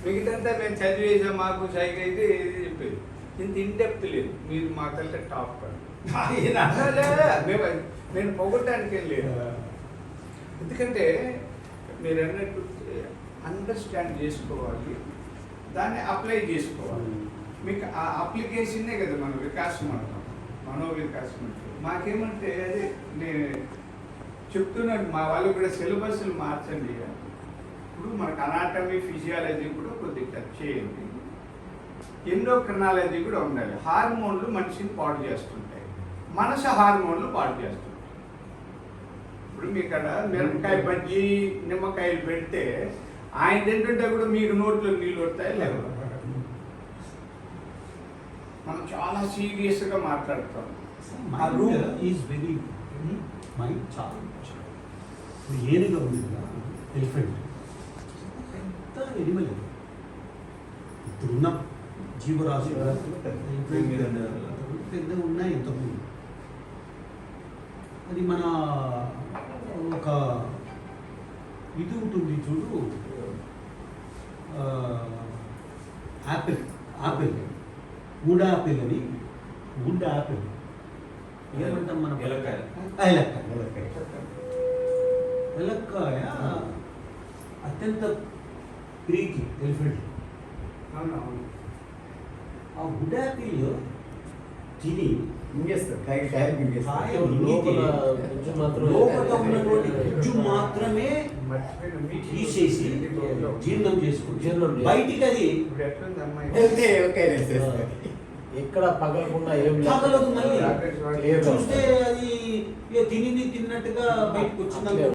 మిగతా మేము చదివేసాం మాకు సైకిల్ అయితే ఇది చెప్పేది. ఇంత ఇండెప్త్ లేదు. మీరు మాకంటే టాప్ నేను పొగటానికి ఏం లేదు. ఎందుకంటే మీరు అన్నట్టు అండర్స్టాండ్ చేసుకోవాలి, దాన్ని అప్లై చేసుకోవాలి. మీకు ఆ అప్లికేషన్నే కదా మనం వికాసం అంటాం, మనోవికాసం అంటే. మాకేమంటే అది నేను చెప్తున్నాను, మా వాళ్ళు కూడా సిలబస్లు మార్చండి. ఇప్పుడు మనకు అనాటమీ ఫిజియాలజీ కూడా కొద్దిగా టచ్ చేయండి, ఎండోక్రినాలజీ కూడా ఉండాలి. హార్మోన్లు మనిషిని పాడు చేస్తుంటాయి, మనసు హార్మోన్లు పాడు చేస్తుంటాయి. ఇప్పుడు మీ ఇక్కడ మిరపకాయ బజ్జీ నిమ్మకాయలు పెడితే ఆయన తింటుంటే కూడా మీకు నోట్లో నీళ్ళు వస్తాయి లేవు. మనం చాలా సీరియస్గా మాట్లాడతాం. మైండ్ చాలా ఇప్పుడు ఏనుగా ఉంది కదా, ఎలిఫెంట్ పెద్ద ఎనిమల్. ఇప్పుడున్న జీవరాశి పెద్ద ఉన్నాయి ఇంతకుముందు. అది మన ఒక ఇది ఉంటుంది చూడు, యాపిల్ యాపిల్ వుడ్ యాపిల్ అని, వుడ్ యాపిల్ ఏమంటాం మనం, ఎలక్కాయ అత్యంత ప్రీతి ఎలిఫెంట్. ఆ వుడ్ యాపిల్ తిని లోపల ఉన్నటువంటి గుజ్జు మాత్రమే తీసేసి జీర్ణం చేసుకుంటాం. బయటికి అది ఎక్కడ పగలకుండా ఏం పగలదు. మళ్ళీ చూస్తే అది తినింది తిన్నట్టుగా బయటకు వచ్చింది.